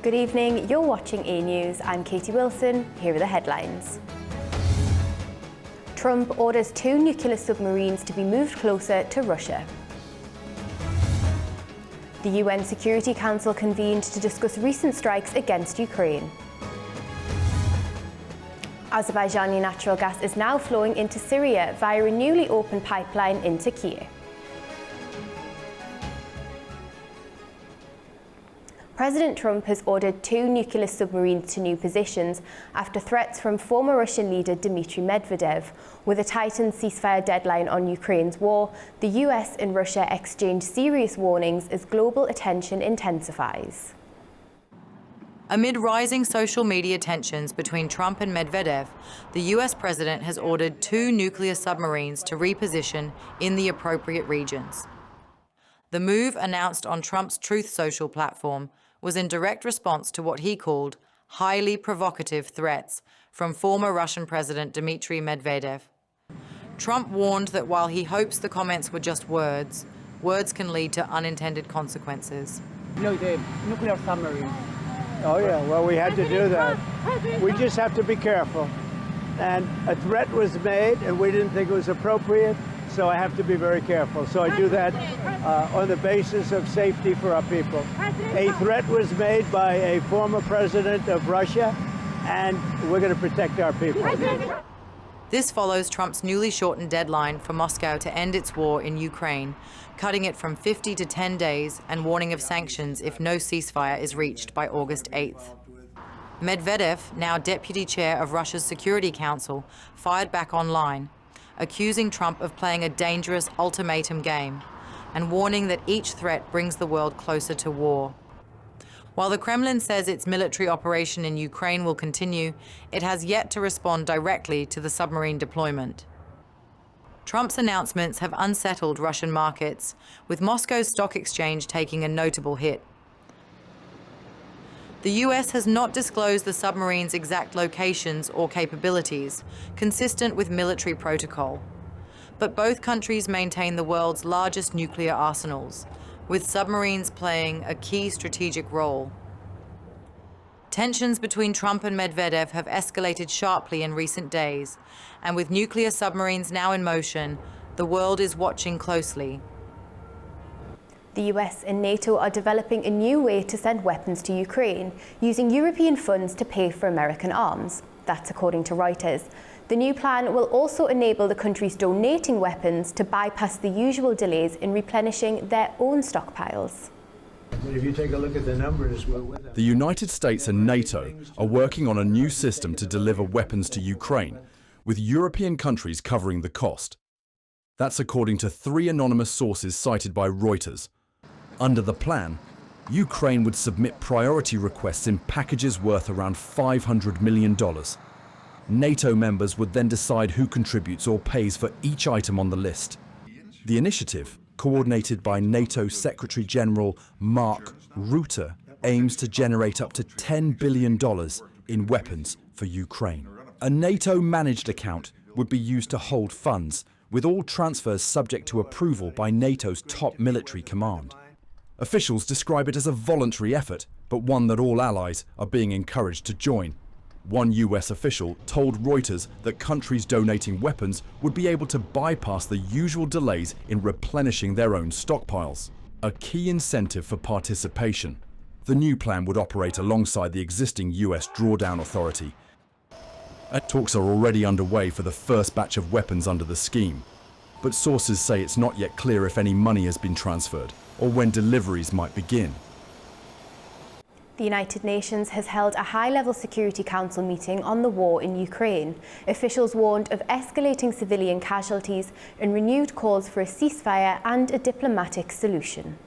Good evening, you're watching A News. I'm Katie Wilson. Here are the headlines. Trump orders 2 nuclear submarines to be moved closer to Russia. The UN Security Council convened to discuss recent strikes against Ukraine. Azerbaijani natural gas is now flowing into Syria via a newly opened pipeline into Kiev. President Trump has ordered 2 nuclear submarines to new positions after threats from former Russian leader Dmitry Medvedev. With a tightened ceasefire deadline on Ukraine's war, the US and Russia exchanged serious warnings as global attention intensifies. Amid rising social media tensions between Trump and Medvedev, the US president has ordered 2 nuclear submarines to reposition in the appropriate regions. The move, announced on Trump's Truth Social platform, was in direct response to what he called highly provocative threats from former Russian President Dmitry Medvedev. Trump warned that while he hopes the comments were just words, words can lead to unintended consequences. No, the nuclear submarine. Oh yeah, well, we had to do that. We just have to be careful. And a threat was made and we didn't think it was appropriate, so I have to be very careful. So I do that on the basis of safety for our people. A threat was made by a former president of Russia, and we're going to protect our people. This follows Trump's newly shortened deadline for Moscow to end its war in Ukraine, cutting it from 50 to 10 days and warning of sanctions if no ceasefire is reached by August 8th. Medvedev, now deputy chair of Russia's Security Council, fired back online, accusing Trump of playing a dangerous ultimatum game and warning that each threat brings the world closer to war. While the Kremlin says its military operation in Ukraine will continue, it has yet to respond directly to the submarine deployment. Trump's announcements have unsettled Russian markets, with Moscow's stock exchange taking a notable hit. The US has not disclosed the submarine's exact locations or capabilities, consistent with military protocol. But both countries maintain the world's largest nuclear arsenals, with submarines playing a key strategic role. Tensions between Trump and Medvedev have escalated sharply in recent days, and with nuclear submarines now in motion, the world is watching closely. The US and NATO are developing a new way to send weapons to Ukraine, using European funds to pay for American arms. That's according to Reuters. The new plan will also enable the countries donating weapons to bypass the usual delays in replenishing their own stockpiles. If you take a look at the numbers, the United States and NATO are working on a new system to deliver weapons to Ukraine, with European countries covering the cost. That's according to 3 anonymous sources cited by Reuters. Under the plan, Ukraine would submit priority requests in packages worth around $500 million. NATO members would then decide who contributes or pays for each item on the list. The initiative, coordinated by NATO Secretary General Mark Rutte, aims to generate up to $10 billion in weapons for Ukraine. A NATO-managed account would be used to hold funds, with all transfers subject to approval by NATO's top military command. Officials describe it as a voluntary effort, but one that all allies are being encouraged to join. One US official told Reuters that countries donating weapons would be able to bypass the usual delays in replenishing their own stockpiles, a key incentive for participation. The new plan would operate alongside the existing US drawdown authority. Talks are already underway for the first batch of weapons under the scheme, but sources say it's not yet clear if any money has been transferred or when deliveries might begin. The United Nations has held a high-level Security Council meeting on the war in Ukraine. Officials warned of escalating civilian casualties and renewed calls for a ceasefire and a diplomatic solution.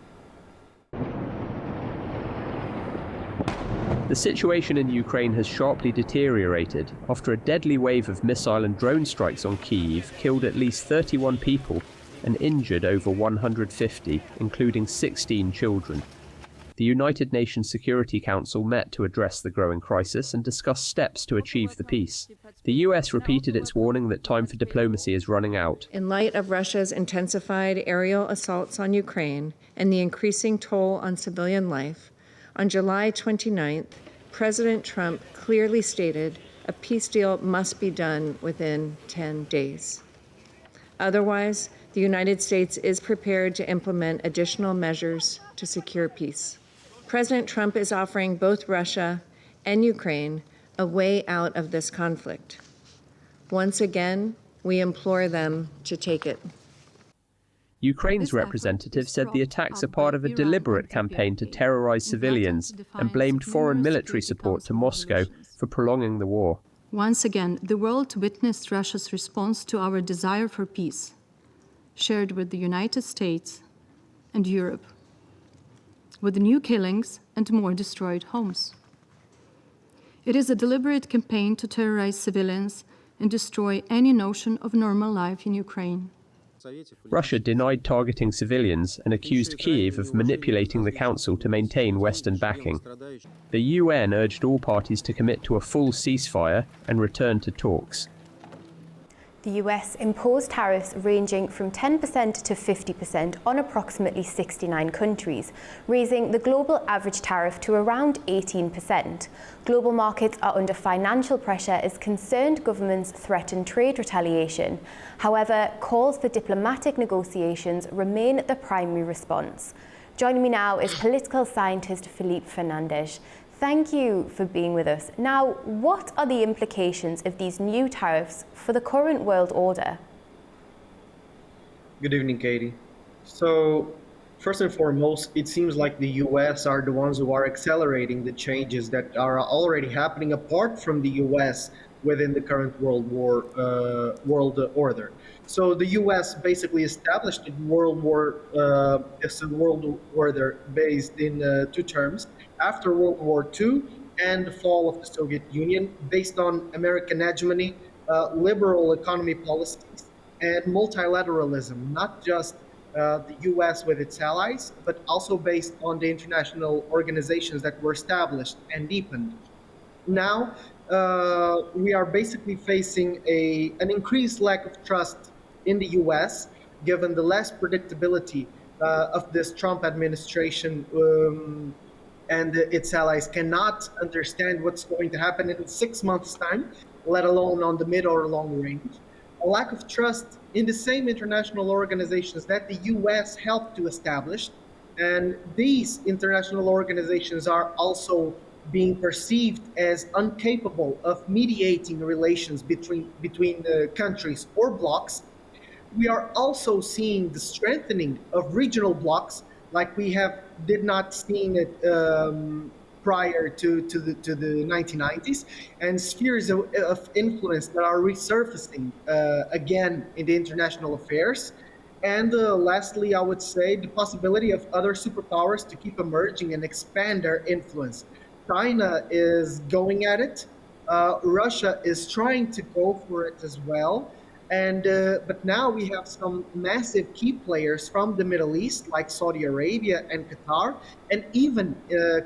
The situation in Ukraine has sharply deteriorated after a deadly wave of missile and drone strikes on Kyiv killed at least 31 people and injured over 150, including 16 children. The United Nations Security Council met to address the growing crisis and discuss steps to achieve the peace. The US repeated its warning that time for diplomacy is running out. In light of Russia's intensified aerial assaults on Ukraine and the increasing toll on civilian life, On July 29th, President Trump clearly stated a peace deal must be done within 10 days. Otherwise, the United States is prepared to implement additional measures to secure peace. President Trump is offering both Russia and Ukraine a way out of this conflict. Once again, we implore them to take it. Ukraine's representative said the attacks are part of a deliberate campaign to terrorize civilians and blamed foreign military support to Moscow for prolonging the war. Once again, the world witnessed Russia's response to our desire for peace, shared with the United States and Europe, with new killings and more destroyed homes. It is a deliberate campaign to terrorize civilians and destroy any notion of normal life in Ukraine. Russia denied targeting civilians and accused Kyiv of manipulating the council to maintain Western backing. The UN urged all parties to commit to a full ceasefire and return to talks. The US imposed tariffs ranging from 10% to 50% on approximately 69 countries, raising the global average tariff to around 18%. Global markets are under financial pressure as concerned governments threaten trade retaliation. However, calls for diplomatic negotiations remain the primary response. Joining me now is political scientist Felipe Fernandes. Thank you for being with us. Now, what are the implications of these new tariffs for the current world order? Good evening, Katie. So, first and foremost, it seems like the US are the ones who are accelerating the changes that are already happening apart from the US within the current world order. So the US basically established a world order based in two terms: after World War II and the fall of the Soviet Union, based on American hegemony, liberal economy policies, and multilateralism, not just the US with its allies, but also based on the international organizations that were established and deepened. Now, we are basically facing an increased lack of trust in the US, given the less predictability of this Trump administration, and its allies cannot understand what's going to happen in 6 months' time, let alone on the mid or long range. A lack of trust in the same international organizations that the US helped to establish. And these international organizations are also being perceived as incapable of mediating relations between countries or blocs. We are also seeing the strengthening of regional blocs, like we did not seen it prior to the 1990s, and spheres of influence that are resurfacing again in the international affairs. And lastly, I would say the possibility of other superpowers to keep emerging and expand their influence. China is going at it. Russia is trying to go for it as well. And but now we have some massive key players from the Middle East, like Saudi Arabia and Qatar, and even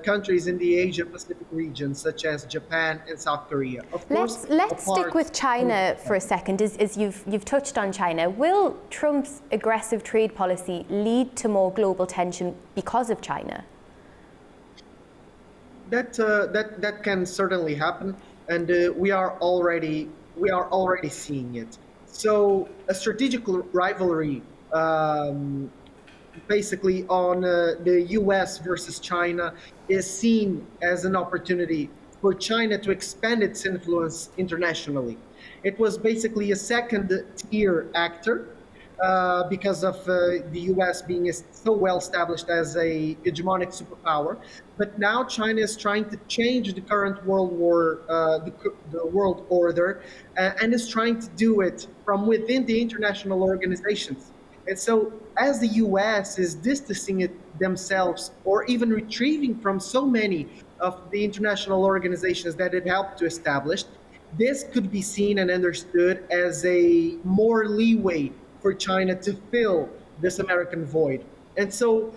countries in the Asia-Pacific region, such as Japan and South Korea. Of course, let's stick with China for a second, as you've touched on China. Will Trump's aggressive trade policy lead to more global tension because of China? That can certainly happen, and we are already seeing it. So a strategic rivalry, basically on the U.S. versus China, is seen as an opportunity for China to expand its influence internationally. It was basically a second-tier actor because of the U.S. being so well established as a hegemonic superpower. But now China is trying to change the current world world order, and is trying to do it from within the international organizations. And so as the U.S. is distancing themselves or even retrieving from so many of the international organizations that it helped to establish, this could be seen and understood as a more leeway for China to fill this American void. And so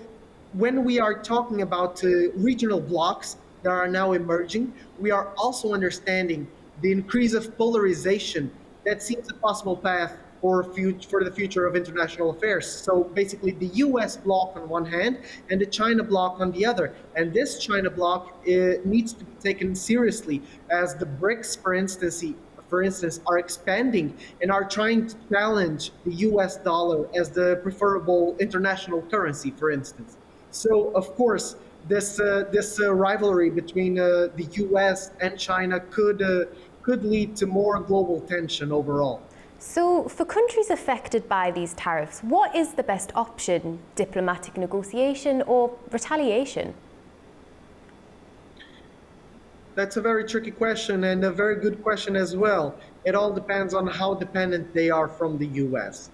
when we are talking about regional blocs that are now emerging, we are also understanding the increase of polarization that seems a possible path for the future of international affairs. So basically the US bloc on one hand and the China bloc on the other. And this China bloc needs to be taken seriously, as the BRICS, for instance, are expanding and are trying to challenge the US dollar as the preferable international currency, for instance. So, of course, this rivalry between the US and China could lead to more global tension overall. So, for countries affected by these tariffs, what is the best option? Diplomatic negotiation or retaliation? That's a very tricky question, and a very good question as well. It all depends on how dependent they are from the US.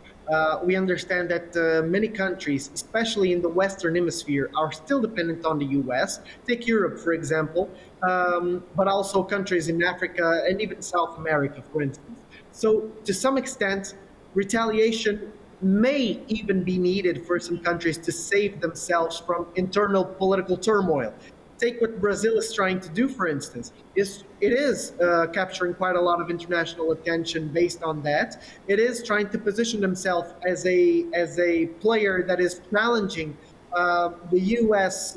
We understand that many countries, especially in the Western Hemisphere, are still dependent on the US. Take Europe, for example, but also countries in Africa and even South America, for instance. So to some extent, retaliation may even be needed for some countries to save themselves from internal political turmoil. Take what Brazil is trying to do, for instance. It is capturing quite a lot of international attention based on that. It is trying to position themselves as a player that is challenging the U.S.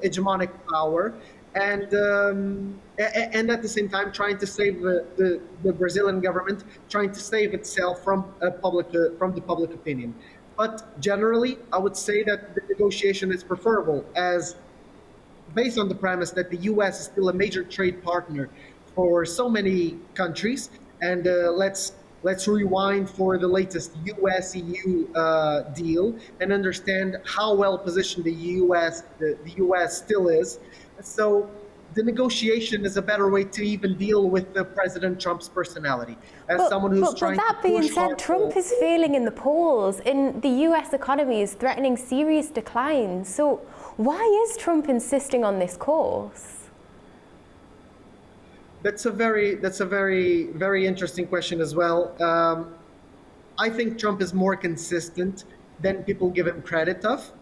Hegemonic power, and at the same time trying to save the Brazilian government, trying to save itself from the public opinion. But generally, I would say that the negotiation is preferable, as based on the premise that the U.S. is still a major trade partner for so many countries. And let's rewind for the latest U.S.-EU deal and understand how well positioned the U.S. still is. So the negotiation is a better way to even deal with President Trump's personality. As someone who's trying to push. But that being said, Trump is failing in the polls, and the U.S. economy is threatening serious decline. So why is Trump insisting on this course? That's a very, very interesting question as well. I think Trump is more consistent than people give him credit of.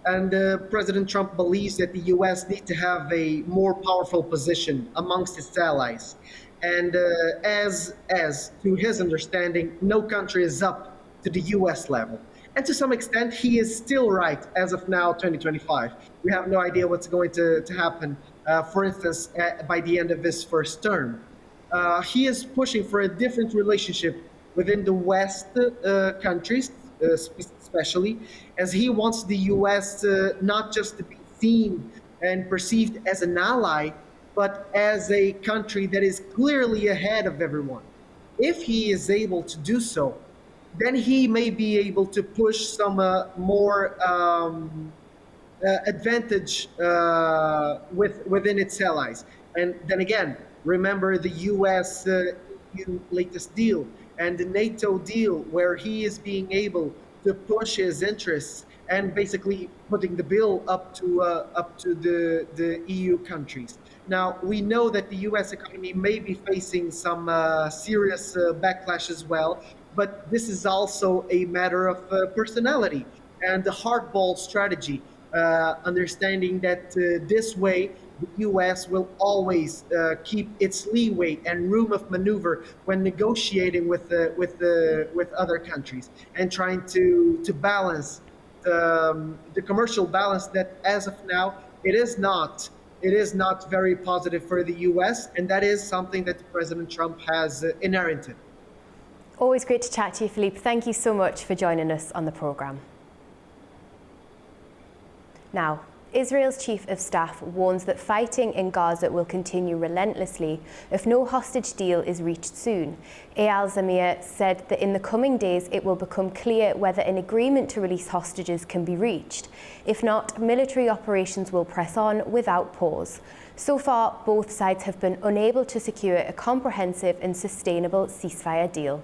And President Trump believes that the U.S. needs to have a more powerful position amongst its allies. And as to his understanding, no country is up to the U.S. level. And to some extent, he is still right as of now, 2025. We have no idea what's going to happen, for instance, by the end of his first term. He is pushing for a different relationship within the West countries, especially, as he wants the U.S. Not just to be seen and perceived as an ally, but as a country that is clearly ahead of everyone. If he is able to do so, then he may be able to push some more advantage within its allies. And then again, remember the US-EU latest deal and the NATO deal, where he is being able to push his interests and basically putting the bill up to the EU countries. Now, we know that the US economy may be facing some serious backlash as well, but this is also a matter of personality and the hardball strategy, understanding that this way the U.S. will always keep its leeway and room of maneuver when negotiating with other countries and trying to balance the commercial balance that, as of now, it is not very positive for the U.S., and that is something that President Trump has inherited. Always great to chat to you, Philippe. Thank you so much for joining us on the programme. Now, Israel's chief of staff warns that fighting in Gaza will continue relentlessly if no hostage deal is reached soon. Eyal Zamir said that in the coming days it will become clear whether an agreement to release hostages can be reached. If not, military operations will press on without pause. So far, both sides have been unable to secure a comprehensive and sustainable ceasefire deal.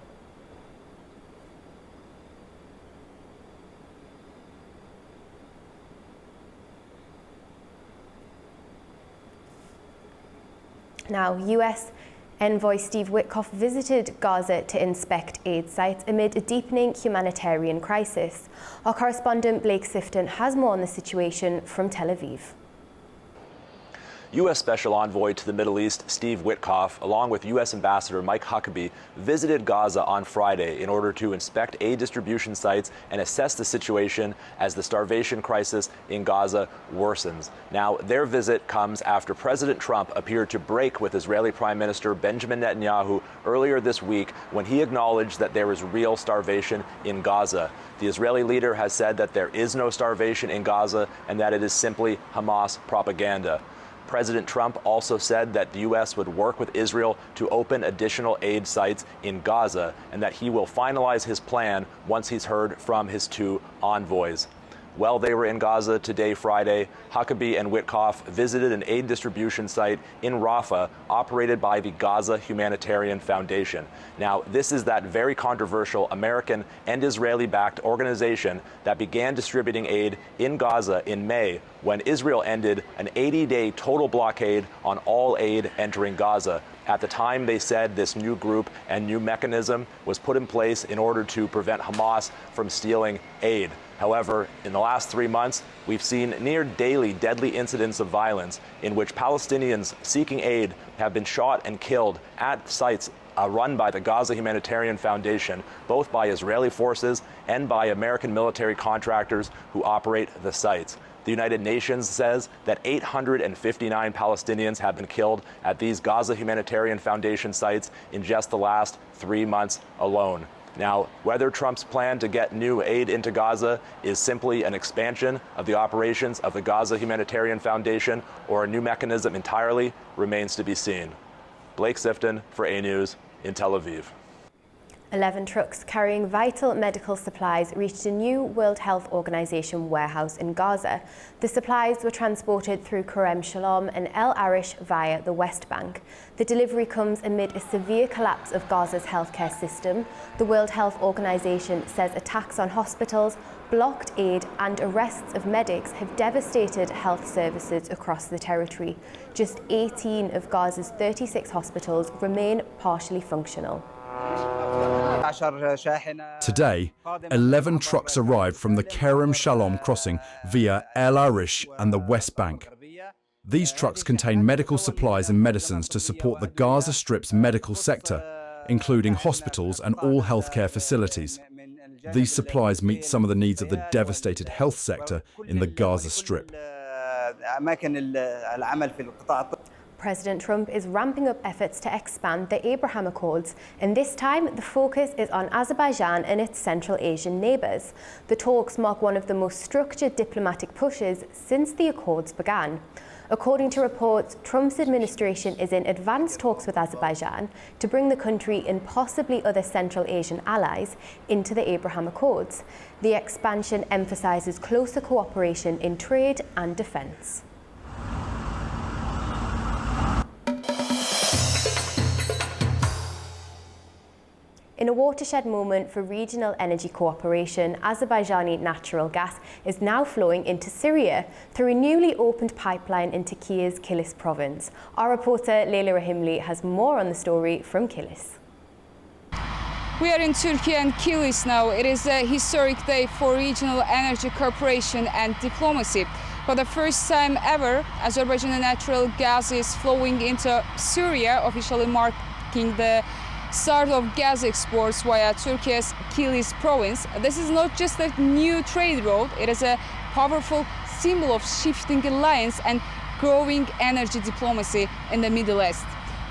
Now, US envoy Steve Witkoff visited Gaza to inspect aid sites amid a deepening humanitarian crisis. Our correspondent Blake Sifton has more on the situation from Tel Aviv. U.S. Special Envoy to the Middle East, Steve Witkoff, along with U.S. Ambassador Mike Huckabee, visited Gaza on Friday in order to inspect aid distribution sites and assess the situation as the starvation crisis in Gaza worsens. Now, their visit comes after President Trump appeared to break with Israeli Prime Minister Benjamin Netanyahu earlier this week when he acknowledged that there is real starvation in Gaza. The Israeli leader has said that there is no starvation in Gaza and that it is simply Hamas propaganda. President Trump also said that the U.S. would work with Israel to open additional aid sites in Gaza and that he will finalize his plan once he's heard from his two envoys. While they were in Gaza today, Friday, Huckabee and Witkoff visited an aid distribution site in Rafah operated by the Gaza Humanitarian Foundation. Now, this is that very controversial American and Israeli-backed organization that began distributing aid in Gaza in May when Israel ended an 80-day total blockade on all aid entering Gaza. At the time, they said this new group and new mechanism was put in place in order to prevent Hamas from stealing aid. However, in the last 3 months, we've seen near daily deadly incidents of violence in which Palestinians seeking aid have been shot and killed at sites run by the Gaza Humanitarian Foundation, both by Israeli forces and by American military contractors who operate the sites. The United Nations says that 859 Palestinians have been killed at these Gaza Humanitarian Foundation sites in just the last 3 months alone. Now, whether Trump's plan to get new aid into Gaza is simply an expansion of the operations of the Gaza Humanitarian Foundation or a new mechanism entirely remains to be seen. Blake Sifton for A News in Tel Aviv. 11 trucks carrying vital medical supplies reached a new World Health Organization warehouse in Gaza. The supplies were transported through Kerem Shalom and El Arish via the West Bank. The delivery comes amid a severe collapse of Gaza's healthcare system. The World Health Organization says attacks on hospitals, blocked aid and arrests of medics have devastated health services across the territory. Just 18 of Gaza's 36 hospitals remain partially functional. Today, 11 trucks arrived from the Kerem Shalom crossing via El Arish and the West Bank. These trucks contain medical supplies and medicines to support the Gaza Strip's medical sector, including hospitals and all healthcare facilities. These supplies meet some of the needs of the devastated health sector in the Gaza Strip. President Trump is ramping up efforts to expand the Abraham Accords, and this time the focus is on Azerbaijan and its Central Asian neighbours. The talks mark one of the most structured diplomatic pushes since the Accords began. According to reports, Trump's administration is in advanced talks with Azerbaijan to bring the country and possibly other Central Asian allies into the Abraham Accords. The expansion emphasises closer cooperation in trade and defence. In a watershed moment for regional energy cooperation, Azerbaijani natural gas is now flowing into Syria through a newly opened pipeline into Kiev's Kilis province. Our reporter Leyla Rahimli has more on the story from Kilis. We are in Turkey and Kilis now. It is a historic day for regional energy cooperation and diplomacy. For the first time ever, Azerbaijani natural gas is flowing into Syria, officially marking the start of gas exports via Turkey's Kilis province. This is not just a new trade route, it is a powerful symbol of shifting alliance and growing energy diplomacy in the Middle East.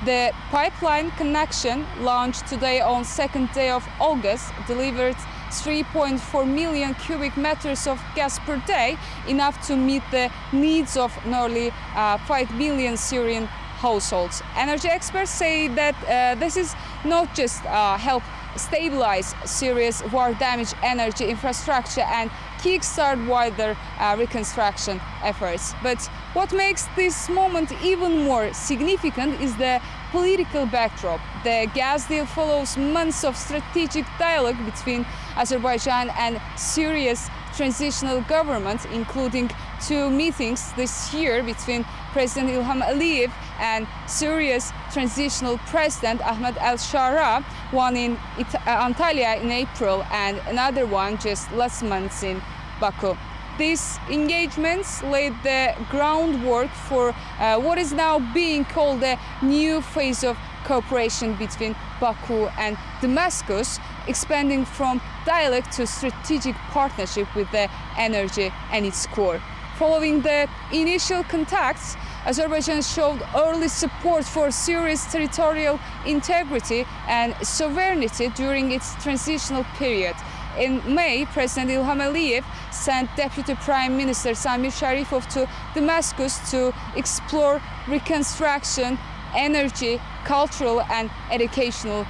The pipeline connection, launched today on 2nd day of August, delivered 3.4 million cubic meters of gas per day, enough to meet the needs of nearly 5 million Syrian households. Energy experts say that this is not just help stabilize Syria's war-damaged energy infrastructure and kickstart wider reconstruction efforts. But what makes this moment even more significant is the political backdrop. The gas deal follows months of strategic dialogue between Azerbaijan and Syria's transitional government, including 2 meetings this year between President Ilham Aliyev and Syria's transitional president Ahmed al-Shara, one in Antalya in April and another one just last month in Baku. These engagements laid the groundwork for what is now being called a new phase of cooperation between Baku and Damascus, expanding from dialogue to strategic partnership with the energy and its core. Following the initial contacts, Azerbaijan showed early support for Syria's territorial integrity and sovereignty during its transitional period. In May, President Ilham Aliyev sent Deputy Prime Minister Samir Sharifov to Damascus to explore reconstruction, energy, cultural and educational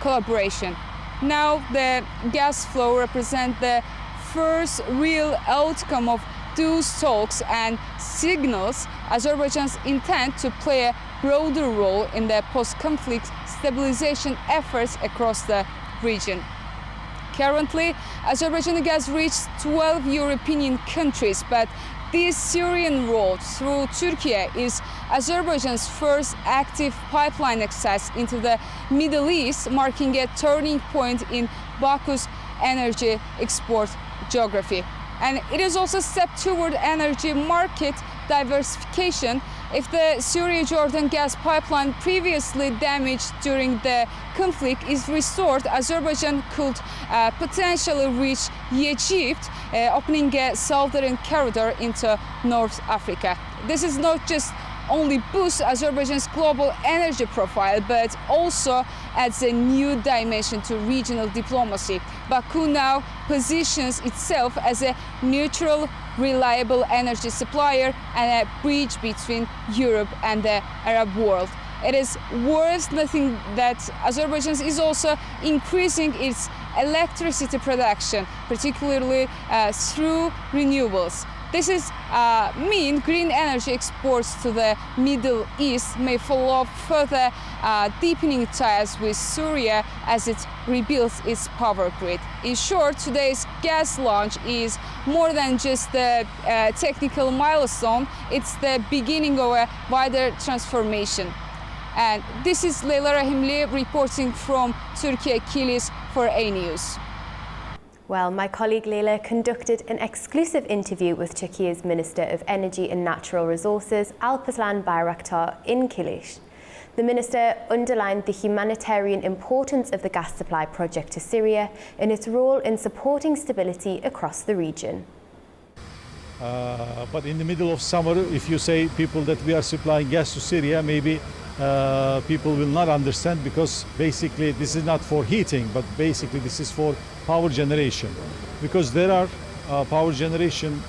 collaboration. Now the gas flow represents the first real outcome of those talks and signals Azerbaijan's intent to play a broader role in the post-conflict stabilization efforts across the region. Currently, Azerbaijan has reached 12 European countries, but this Syrian road through Turkey is Azerbaijan's first active pipeline access into the Middle East, marking a turning point in Baku's energy export geography. And it is also a step toward energy market diversification. If the Syria-Jordan gas pipeline previously damaged during the conflict is restored, Azerbaijan could potentially reach Egypt, opening a southern corridor into North Africa. This is not just only boosts Azerbaijan's global energy profile, but also adds a new dimension to regional diplomacy. Baku now positions itself as a neutral, reliable energy supplier and a bridge between Europe and the Arab world. It is worth noting that Azerbaijan is also increasing its electricity production, particularly through renewables. This is mean green energy exports to the Middle East may follow further deepening ties with Syria as it rebuilds its power grid. In short, today's gas launch is more than just a technical milestone, it's the beginning of a wider transformation. And this is Leyla Rahimli reporting from Turkey, Kilis for A News. Well, my colleague Leyla conducted an exclusive interview with Turkey's Minister of Energy and Natural Resources, Alparslan Bayraktar, in Kilis. The minister underlined the humanitarian importance of the gas supply project to Syria and its role in supporting stability across the region. But in the middle of summer, if you say people that we are supplying gas to Syria, maybe people will not understand, because basically this is not for heating, but basically this is for power generation. Because there are power generation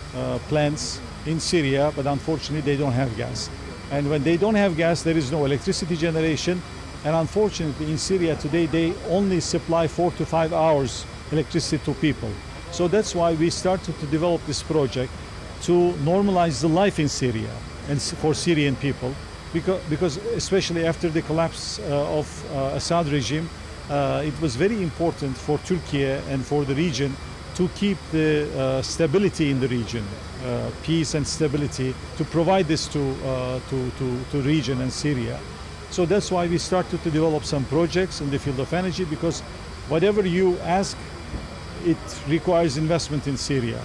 plants in Syria, but unfortunately they don't have gas. And when they don't have gas, there is no electricity generation. And unfortunately in Syria today, they only supply 4 to 5 hours electricity to people. So that's why we started to develop this project to normalize the life in Syria and for Syrian people. Because especially after the collapse of Assad regime, it was very important for Turkey and for the region to keep the stability in the region, peace and stability, to provide this to region and Syria. So that's why we started to develop some projects in the field of energy, because whatever you ask, it requires investment in Syria.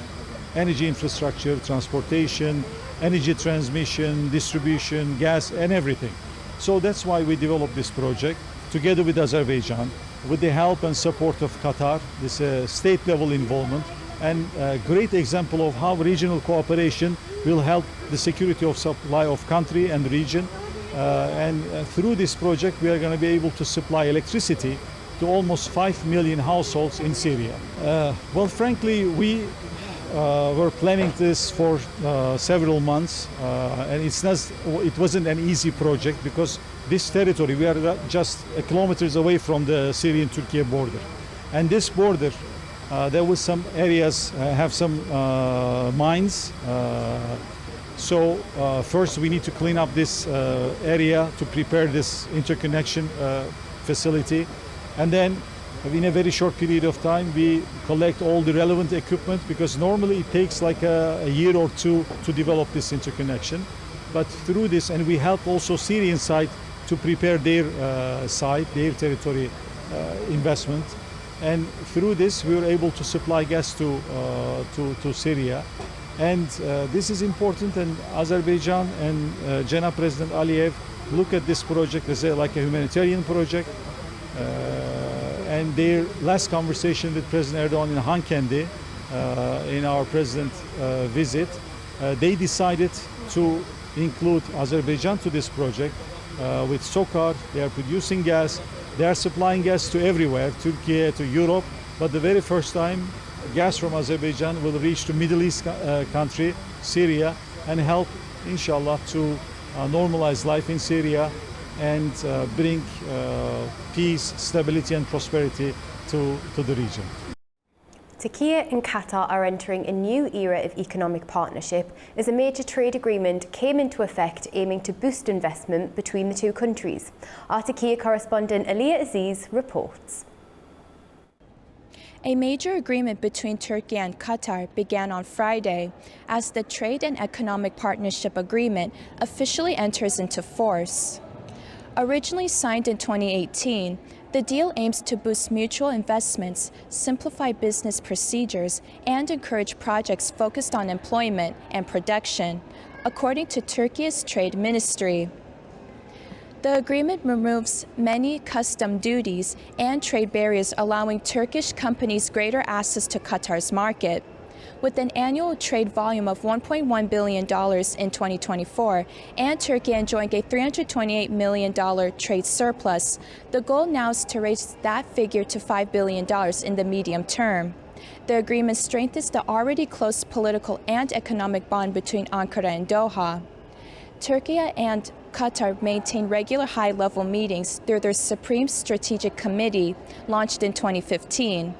Energy infrastructure, transportation, energy transmission, distribution, gas, and everything. So that's why we developed this project together with Azerbaijan, with the help and support of Qatar, this state-level involvement, and a great example of how regional cooperation will help the security of supply of country and region. And through this project, we are going to be able to supply electricity to almost 5 million households in Syria. Well, frankly, we were planning this for several months, and it wasn't an easy project, because this territory, we are just kilometers away from the Syrian-Turkey border. And this border, there was some areas have some mines. So first we need to clean up this area to prepare this interconnection facility. And then in a very short period of time, we collect all the relevant equipment, because normally it takes like a year or two to develop this interconnection. But through this, and we help also Syrian side to prepare their side, their territory investment. And through this, we were able to supply gas to Syria. And this is important, and Azerbaijan and Janab President Aliyev look at this project as like a humanitarian project. And their last conversation with President Erdogan in Hankendi, in our president visit, they decided to include Azerbaijan to this project with SOCAR. They are producing gas. They are supplying gas to everywhere, Turkey, to Europe. But the very first time, gas from Azerbaijan will reach to Middle East country, Syria, and help, inshallah, to normalize life in Syria and bring peace, stability, and prosperity to the region. Turkey and Qatar are entering a new era of economic partnership as a major trade agreement came into effect aiming to boost investment between the two countries. Our Turkey correspondent Aliya Aziz reports. A major agreement between Turkey and Qatar began on Friday as the Trade and Economic Partnership Agreement officially enters into force. Originally signed in 2018, the deal aims to boost mutual investments, simplify business procedures, and encourage projects focused on employment and production, according to Turkey's Trade Ministry. The agreement removes many custom duties and trade barriers, allowing Turkish companies greater access to Qatar's market. With an annual trade volume of $1.1 billion in 2024 and Turkey enjoying a $328 million trade surplus, the goal now is to raise that figure to $5 billion in the medium term. The agreement strengthens the already close political and economic bond between Ankara and Doha. Turkey and Qatar maintain regular high-level meetings through their Supreme Strategic Committee, launched in 2015.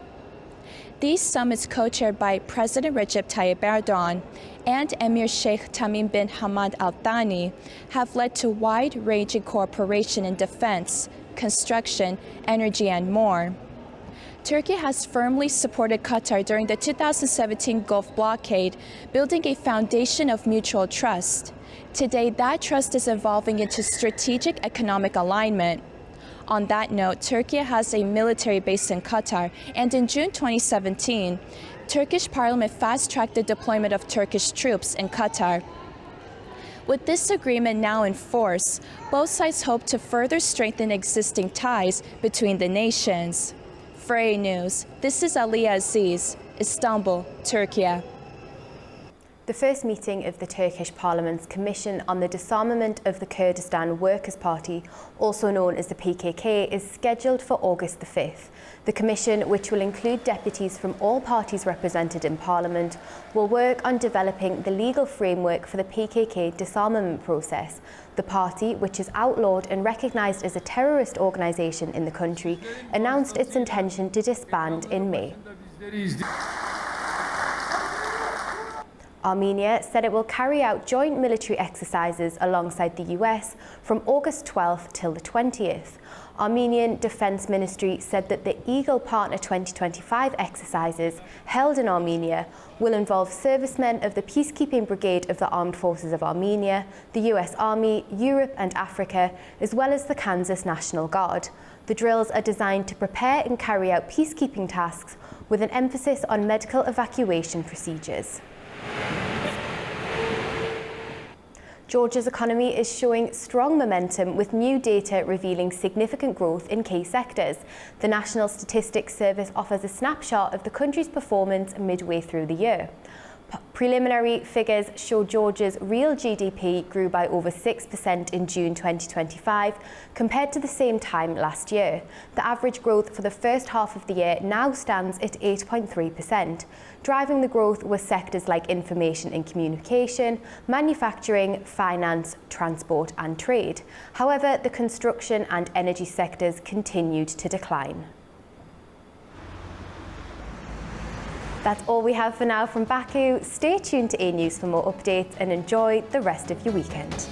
These summits, co-chaired by President Recep Tayyip Erdogan and Emir Sheikh Tamim bin Hamad Al Thani, have led to wide-ranging cooperation in defense, construction, energy, and more. Turkey has firmly supported Qatar during the 2017 Gulf blockade, building a foundation of mutual trust. Today, that trust is evolving into strategic economic alignment. On that note, Turkey has a military base in Qatar, and in June 2017, Turkish parliament fast-tracked the deployment of Turkish troops in Qatar. With this agreement now in force, both sides hope to further strengthen existing ties between the nations. For A News, this is Aliya Aziz, Istanbul, Turkey. The first meeting of the Turkish Parliament's Commission on the Disarmament of the Kurdistan Workers' Party, also known as the PKK, is scheduled for August the 5th. The Commission, which will include deputies from all parties represented in Parliament, will work on developing the legal framework for the PKK disarmament process. The party, which is outlawed and recognised as a terrorist organisation in the country, announced its intention to disband in May. Armenia said it will carry out joint military exercises alongside the US from August 12th till the 20th. Armenian Defense Ministry said that the Eagle Partner 2025 exercises held in Armenia will involve servicemen of the Peacekeeping Brigade of the Armed Forces of Armenia, the US Army, Europe and Africa, as well as the Kansas National Guard. The drills are designed to prepare and carry out peacekeeping tasks with an emphasis on medical evacuation procedures. Georgia's economy is showing strong momentum with new data revealing significant growth in key sectors. The National Statistics Service offers a snapshot of the country's performance midway through the year. Preliminary figures show Georgia's real GDP grew by over 6% in June 2025 compared to the same time last year. The average growth for the first half of the year now stands at 8.3%. Driving the growth were sectors like information and communication, manufacturing, finance, transport and trade. However, the construction and energy sectors continued to decline. That's all we have for now from Baku. Stay tuned to A News for more updates and enjoy the rest of your weekend.